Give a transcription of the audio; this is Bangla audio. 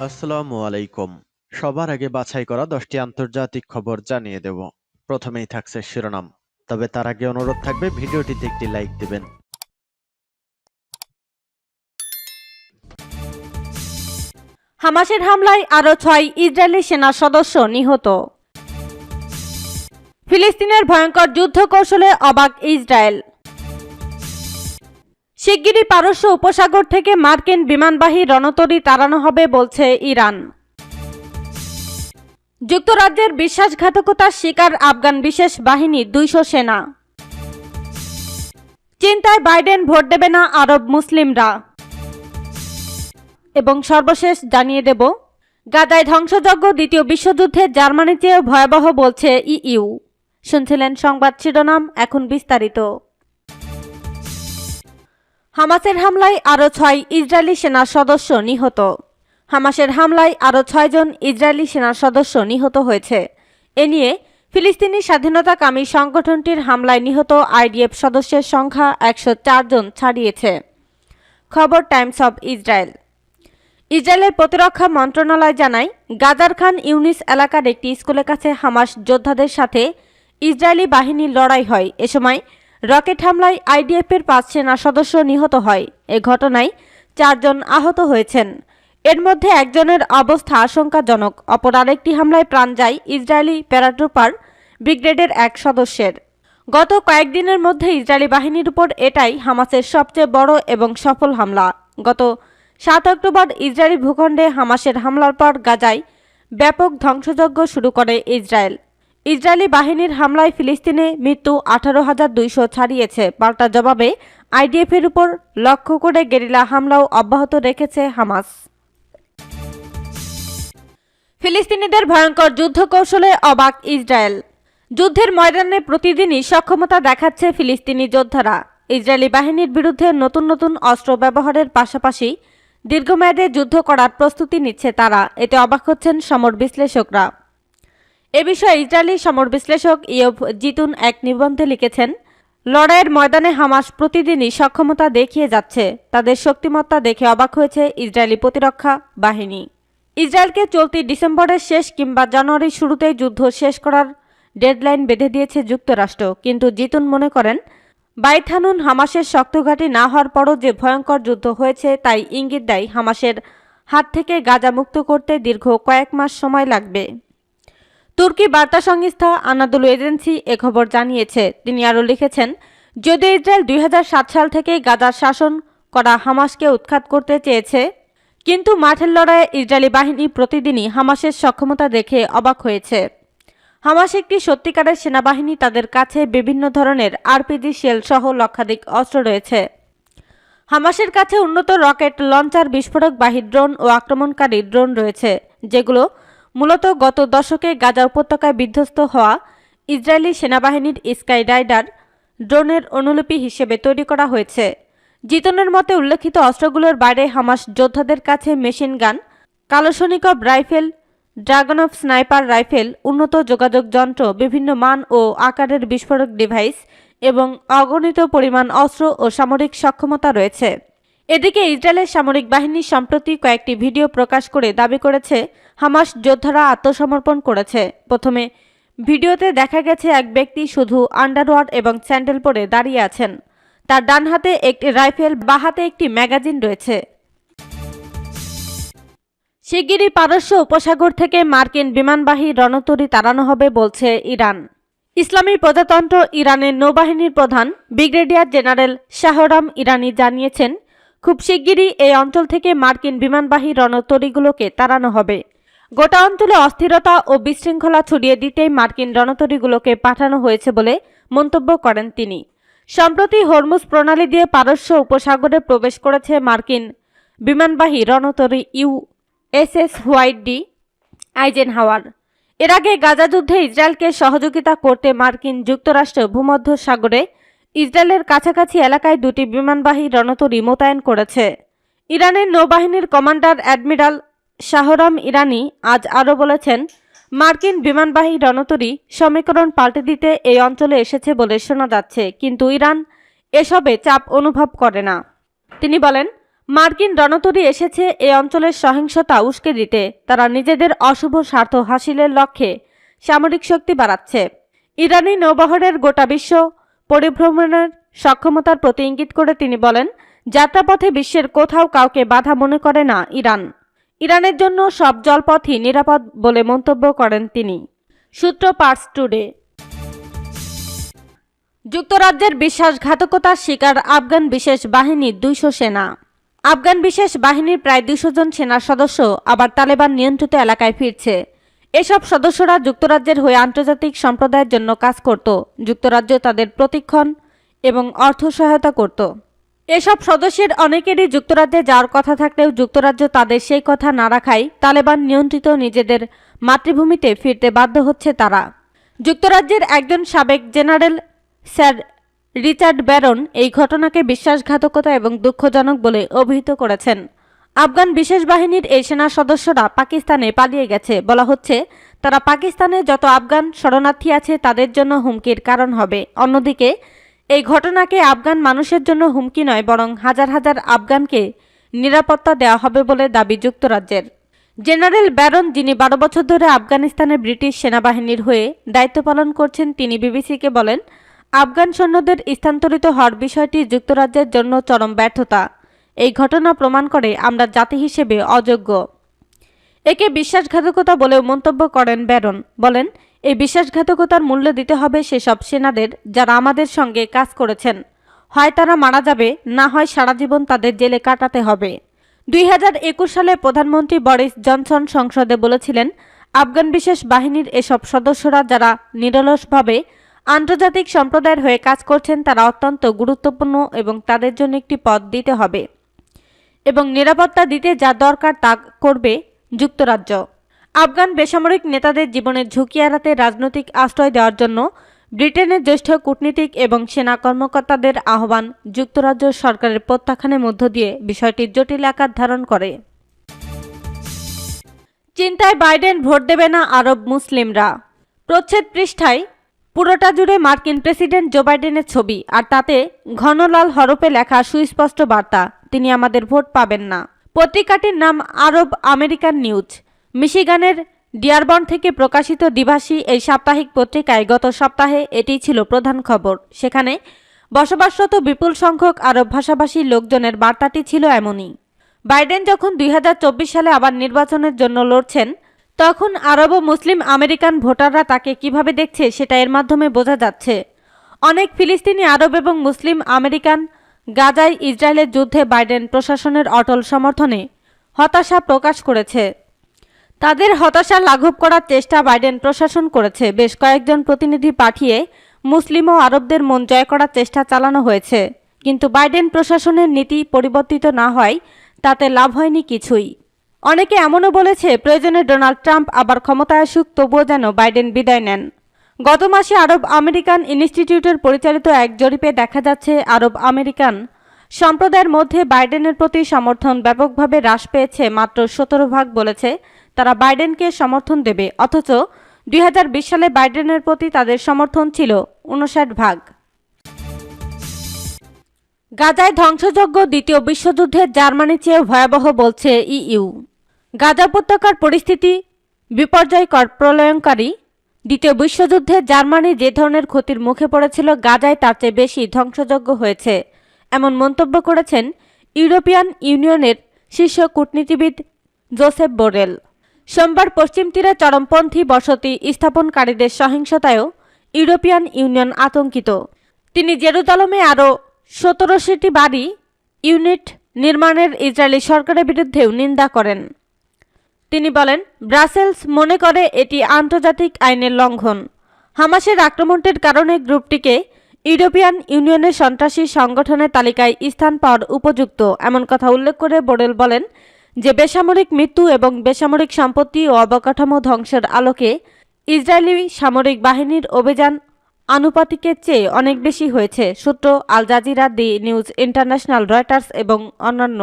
আসসালামু আলাইকুম। সবার আগে বাছাই করা 10টি আন্তর্জাতিক খবর জানিয়ে দেব। প্রথমেই থাকছে শিরোনাম। তবে তার আগে অনুরোধ থাকবে ভিডিওটিতে একটি লাইক দিবেন। হামাসের হামলায় আরও 6 ইসরায়েলি সেনা সদস্য নিহত। ফিলিস্তিনের ভয়ঙ্কর যুদ্ধ কৌশলে অবাক ইসরায়েল। শিগগিরই পারস্য উপসাগর থেকে মার্কিন বিমানবাহী রণতরী তাড়ানো হবে বলছে ইরান। যুক্তরাজ্যের বিশ্বাসঘাতকতার শিকার আফগান বিশেষ বাহিনীর 200 সেনা। চিন্তায় বাইডেন ভোট দেবে না আরব মুসলিমরা। এবং সর্বশেষ জানিয়ে দেব, গাজায় ধ্বংসযজ্ঞ দ্বিতীয় বিশ্বযুদ্ধে জার্মানির চেয়ে ভয়াবহ বলছে ইইউ। শুনছিলেন সংবাদ শিরোনাম, এখন বিস্তারিত। হামাসের হামলায় আরও 6 ইসরায়েলি সেনা সদস্য নিহত। হামাসের হামলায় আরও 6 জন ইসরায়েলি সেনা সদস্য নিহত হয়েছে। এ নিয়ে ফিলিস্তিনি স্বাধীনতাকামী সংগঠনটির হামলায় নিহত আইডিএফ সদস্যের সংখ্যা 104 জন ছাড়িয়েছে। খবর টাইমস অব ইসরায়েল। ইসরায়েলের প্রতিরক্ষা মন্ত্রণালয় জানায়, গাজার খান ইউনিস এলাকার একটি স্কুলের কাছে হামাস যোদ্ধাদের সাথে ইসরায়েলি বাহিনীর লড়াই হয়। এ সময় রকেট হামলায় আইডিএফের 5 সেনা সদস্য নিহত হয়। এ ঘটনায় 4 জন আহত হয়েছেন। এর মধ্যে একজনের অবস্থা আশঙ্কাজনক। অপর আরেকটি হামলায় প্রাণ যায় ইসরায়েলি প্যারাট্রুপার ব্রিগেডের এক সদস্যের। গত কয়েকদিনের মধ্যে ইসরায়েলি বাহিনীর উপর এটাই হামাসের সবচেয়ে বড় এবং সফল হামলা। গত 7 অক্টোবর ইসরায়েলি ভূখণ্ডে হামাসের হামলার পর গাজায় ব্যাপক ধ্বংসযজ্ঞ শুরু করে ইসরায়েল। ইসরায়েলি বাহিনীর হামলায় ফিলিস্তিনে মৃত্যু 18,200 ছাড়িয়েছে। পাল্টা জবাবে আইডিএফের উপর লক্ষ্য করে গেরিলা হামলাও অব্যাহত রেখেছে হামাস। ফিলিস্তিনিদের ভয়ঙ্কর যুদ্ধ কৌশলে অবাক ইসরায়েল। যুদ্ধের ময়দানে প্রতিদিনই সক্ষমতা দেখাচ্ছে ফিলিস্তিনি যোদ্ধারা। ইসরায়েলি বাহিনীর বিরুদ্ধে নতুন নতুন অস্ত্র ব্যবহারের পাশাপাশি দীর্ঘমেয়াদে যুদ্ধ করার প্রস্তুতি নিচ্ছে তারা। এতে অবাক হচ্ছেন সমর বিশ্লেষকরা। এ বিষয়ে ইসরায়েলি সমর বিশ্লেষক ইয়োভ জিতুন এক নিবন্ধে লিখেছেন, লড়াইয়ের ময়দানে হামাস প্রতিদিনই সক্ষমতা দেখিয়ে যাচ্ছে। তাদের শক্তিমত্তা দেখে অবাক হয়েছে ইসরায়েলি প্রতিরক্ষা বাহিনী। ইসরায়েলকে চলতি ডিসেম্বরের শেষ কিংবা জানুয়ারির শুরুতেই যুদ্ধ শেষ করার ডেডলাইন বেঁধে দিয়েছে যুক্তরাষ্ট্র। কিন্তু জিতুন মনে করেন, বাইত হানুন হামাসের শক্ত ঘাঁটি না হওয়ার পরও যে ভয়ঙ্কর যুদ্ধ হয়েছে তাই ইঙ্গিত দেয় হামাসের হাত থেকে গাজা মুক্ত করতে দীর্ঘ কয়েক মাস সময় লাগবে। তুর্কি বার্তা সংস্থা আনাদোলু এজেন্সি এ খবর জানিয়েছে। তিনি আরও লিখেছেন, যদিও ইসরায়েল 2007 সাল থেকেই গাজার শাসন করা হামাসকে উৎখাত করতে চেয়েছে, কিন্তু মাঠের লড়াইয়ে ইসরায়েলি বাহিনী প্রতিদিনই হামাসের সক্ষমতা দেখে অবাক হয়েছে। হামাস একটি সত্যিকারের সেনাবাহিনী। তাদের কাছে বিভিন্ন ধরনের আরপিজি শেল সহ লক্ষাধিক অস্ত্র রয়েছে। হামাসের কাছে উন্নত রকেট লঞ্চার, বিস্ফোরকবাহী ড্রোন ও আক্রমণকারী ড্রোন রয়েছে, যেগুলো মূলত গত দশকে গাজা উপত্যকায় বিধ্বস্ত হওয়া ইসরায়েলি সেনাবাহিনীর স্কাই রাইডার ড্রোনের অনুলিপি হিসেবে তৈরি করা হয়েছে। জিতনের মতে উল্লেখিত অস্ত্রগুলোর বাইরে হামাস যোদ্ধাদের কাছে machine gun, Kalashnikov rifle, Dragunov sniper rifle, উন্নত যোগাযোগ যন্ত্র, বিভিন্ন মান ও আকারের বিস্ফোরক ডিভাইস এবং অগণিত পরিমাণ অস্ত্র ও সামরিক সক্ষমতা রয়েছে। এদিকে ইসরায়েলের সামরিক বাহিনী সম্প্রতি কয়েকটি ভিডিও প্রকাশ করে দাবি করেছে হামাস যোদ্ধারা আত্মসমর্পণ করেছে। প্রথমে ভিডিওতে দেখা গেছে এক ব্যক্তি শুধু আন্ডারওয়্যার এবং স্যান্ডেল পরে দাঁড়িয়ে আছেন। তার ডান হাতে একটি রাইফেল, বাঁ হাতে একটি ম্যাগাজিন রয়েছে। শিগগিরই পারস্য উপসাগর থেকে মার্কিন বিমানবাহী রণতরী তাড়ানো হবে বলছে ইরান। ইসলামী প্রজাতন্ত্র ইরানের নৌবাহিনীর প্রধান ব্রিগেডিয়ার জেনারেল শাহরাম ইরানি জানিয়েছেন, খুব শিগগিরই এই অঞ্চল থেকে মার্কিন বিমানবাহী রণতরীগুলোকে তাড়ানো হবে। গোটা অঞ্চলে অস্থিরতা ও বিশৃঙ্খলা ছড়িয়ে দিতেই মার্কিন রণতরীগুলোকে পাঠানো হয়েছে বলে মন্তব্য করেন তিনি। সম্প্রতি হরমুজ প্রণালী দিয়ে পারস্য উপসাগরে প্রবেশ করেছে মার্কিন বিমানবাহী রণতরী ইউএসএস হোয়াইট ডি আইজেনহাওয়ার। এর আগে গাজা যুদ্ধে ইসরায়েলকে সহযোগিতা করতে মার্কিন যুক্তরাষ্ট্র ভূমধ্য সাগরে ইসরায়েলের কাছাকাছি এলাকায় 2টি বিমানবাহী রণতরী মোতায়েন করেছে। ইরানের নৌবাহিনীর কমান্ডার অ্যাডমিরাল শাহরাম ইরানি আজ আরও বলেছেন, মার্কিন বিমানবাহী রণতরী সমীকরণ পাল্টে দিতে এই অঞ্চলে এসেছে বলে শোনা যাচ্ছে, কিন্তু ইরান এসবে চাপ অনুভব করে না। তিনি বলেন, মার্কিন রণতরী এসেছে এ অঞ্চলের সহিংসতা উস্কে দিতে। তারা নিজেদের অশুভ স্বার্থ হাসিলের লক্ষ্যে সামরিক শক্তি বাড়াচ্ছে। ইরানি নৌবহরের গোটা বিশ্ব পরিভ্রমণের সক্ষমতার প্রতি ইঙ্গিত করে তিনি বলেন, যাত্রাপথে বিশ্বের কোথাও কাউকে বাধা মনে করে না ইরান। ইরানের জন্য সব জলপথই নিরাপদ বলে মন্তব্য করেন তিনি। সূত্র পার্স টুডে। যুক্তরাজ্যের বিশ্বাসঘাতকতার শিকার আফগান বিশেষ বাহিনীর 200 সেনা। আফগান বিশেষ বাহিনীর প্রায় 200 জন সেনার সদস্য আবার তালেবান নিয়ন্ত্রিত এলাকায় ফিরছে। এসব সদস্যরা যুক্তরাজ্যের হয়ে আন্তর্জাতিক সম্প্রদায়ের জন্য কাজ করত। যুক্তরাজ্য তাদের প্রশিক্ষণ এবং অর্থ সহায়তা করত। এসব সদস্যের অনেকেরই যুক্তরাজ্যে যাওয়ার কথা থাকলেও যুক্তরাজ্য তাদের সেই কথা না রাখায় তালেবান নিয়ন্ত্রিত নিজেদের মাতৃভূমিতে ফিরতে বাধ্য হচ্ছে তারা। যুক্তরাজ্যের একজন সাবেক জেনারেল স্যার রিচার্ড ব্যারন এই ঘটনাকে বিশ্বাসঘাতকতা এবং দুঃখজনক বলে অভিহিত করেছেন। আফগান বিশেষ বাহিনীর এই সেনা সদস্যরা পাকিস্তানে পালিয়ে গেছে। বলা হচ্ছে তারা পাকিস্তানে যত আফগান শরণার্থী আছে তাদের জন্য হুমকির কারণ হবে। অন্যদিকে এই ঘটনাকে আফগান মানুষের জন্য হুমকি নয়, বরং হাজার হাজার আফগানকে নিরাপত্তা দেওয়া হবে বলে দাবি যুক্তরাজ্যের। জেনারেল ব্যারন, যিনি 12 বছর ধরে আফগানিস্তানের ব্রিটিশ সেনাবাহিনীর হয়ে দায়িত্ব পালন করছেন, তিনি বিবিসিকে বলেন, আফগান সৈন্যদের স্থানান্তরিত হওয়ার বিষয়টি যুক্তরাজ্যের জন্য চরম ব্যর্থতা। এই ঘটনা প্রমাণ করে আমরা জাতি হিসেবে অযোগ্য। একে বিশ্বাসঘাতকতা বলেও মন্তব্য করেন ব্যারন। বলেন, এই বিশ্বাসঘাতকতার মূল্য দিতে হবে সেসব সেনাদের যারা আমাদের সঙ্গে কাজ করেছেন। হয় তারা মারা যাবে, না হয় সারা জীবন তাদের জেলে কাটাতে হবে। 2021 সালে প্রধানমন্ত্রী বরিস জনসন সংসদে বলেছিলেন, আফগান বিশেষ বাহিনীর এসব সদস্যরা যারা নিরলসভাবে আন্তর্জাতিক সম্প্রদায়ের হয়ে কাজ করছেন তারা অত্যন্ত গুরুত্বপূর্ণ এবং তাদের জন্য একটি পদ দিতে হবে এবং নিরাপত্তা দিতে যা দরকার তা করবে যুক্তরাজ্য। আফগান বেসামরিক নেতাদের জীবনের ঝুঁকি এড়াতে রাজনৈতিক আশ্রয় দেওয়ার জন্য ব্রিটেনের জ্যেষ্ঠ কূটনীতিক এবং সেনা কর্মকর্তাদের আহ্বান যুক্তরাজ্য সরকারের প্রত্যাখ্যানের মধ্য দিয়ে বিষয়টি জটিল আকার ধারণ করে। চিন্তায় বাইডেন, ভোট দেবে না আরব মুসলিমরা। প্রচ্ছদ পৃষ্ঠায় পুরোটা জুড়ে মার্কিন প্রেসিডেন্ট জো বাইডেনের ছবি, আর তাতে ঘন লাল হরফে লেখা সুস্পষ্ট বার্তা, তিনি আমাদের ভোট পাবেন না। পত্রিকাটির নাম আরব আমেরিকান নিউজ। মিশিগানের ডিয়ারবর্ন থেকে প্রকাশিত দ্বিভাষী এই সাপ্তাহিক পত্রিকায় গত সপ্তাহে এটিই ছিল প্রধান খবর। সেখানে বসবাসরত বিপুল সংখ্যক আরব ভাষাভাষী লোকজনের বার্তাটি ছিল এমনই। বাইডেন যখন 2024 সালে আবার নির্বাচনের জন্য লড়ছেন, তখন আরব ও মুসলিম আমেরিকান ভোটাররা তাকে কিভাবে দেখছে সেটা এর মাধ্যমে বোঝা যাচ্ছে। অনেক ফিলিস্তিনি আরব এবং মুসলিম আমেরিকান গাজায় ইসরায়েলের যুদ্ধে বাইডেন প্রশাসনের অটল সমর্থনে হতাশা প্রকাশ করেছে। তাদের হতাশা লাঘব করার চেষ্টা বাইডেন প্রশাসন করেছে। বেশ কয়েকজন প্রতিনিধি পাঠিয়ে মুসলিম ও আরবদের মন জয় করার চেষ্টা চালানো হয়েছে, কিন্তু বাইডেন প্রশাসনের নীতি পরিবর্তিত না হয় তাতে লাভ হয়নি কিছুই। অনেকে এমনও বলেছে প্রয়োজনে ডোনাল্ড ট্রাম্প আবার ক্ষমতায় আসুক, তবুও যেন বাইডেন বিদায় নেন। গত মাসে আরব আমেরিকান ইনস্টিটিউটের পরিচালিত এক জরিপে দেখা যাচ্ছে আরব আমেরিকান সম্প্রদায়ের মধ্যে বাইডেনের প্রতি সমর্থন ব্যাপকভাবে হ্রাস পেয়েছে। মাত্র 17% বলেছে তারা বাইডেনকে সমর্থন দেবে, অথচ 2020 সালে বাইডেনের প্রতি তাদের সমর্থন ছিল 59%। গাজায় ধ্বংসযজ্ঞ দ্বিতীয় বিশ্বযুদ্ধের জার্মানির চেয়ে ভয়াবহ বলছে ইইউ। গাজা উপত্যকার পরিস্থিতি বিপর্যয়কর, প্রলয়ঙ্কারী। দ্বিতীয় বিশ্বযুদ্ধে জার্মানি যে ধরনের ক্ষতির মুখে পড়েছিল, গাজায় তার চেয়ে বেশি ধ্বংসযজ্ঞ হয়েছে, এমন মন্তব্য করেছেন ইউরোপিয়ান ইউনিয়নের শীর্ষ কূটনীতিবিদ জোসেফ বোরেল। সোমবার পশ্চিম তীরে চরমপন্থী বসতি স্থাপনকারীদের সহিংসতায়ও ইউরোপিয়ান ইউনিয়ন আতঙ্কিত। তিনি জেরুজালেমে আরও 17টি বাড়ি ইউনিট নির্মাণের ইসরায়েলি সরকারের বিরুদ্ধেও নিন্দা করেন। তিনি বলেন, ব্রাসেলস মনে করে এটি আন্তর্জাতিক আইনের লঙ্ঘন। হামাসের আক্রমণের কারণে গ্রুপটিকে ইউরোপিয়ান ইউনিয়নের সন্ত্রাসী সংগঠনের তালিকায় স্থান পাওয়ার উপযুক্ত, এমন কথা উল্লেখ করে বোরেল বলেন যে বেসামরিক মৃত্যু এবং বেসামরিক সম্পত্তি ও অবকাঠামো ধ্বংসের আলোকে ইসরায়েলি সামরিক বাহিনীর অভিযান আনুপাতিকের চেয়ে অনেক বেশি হয়েছে। সূত্র Al Jazeera, the News International, Reuters এবং অন্যান্য।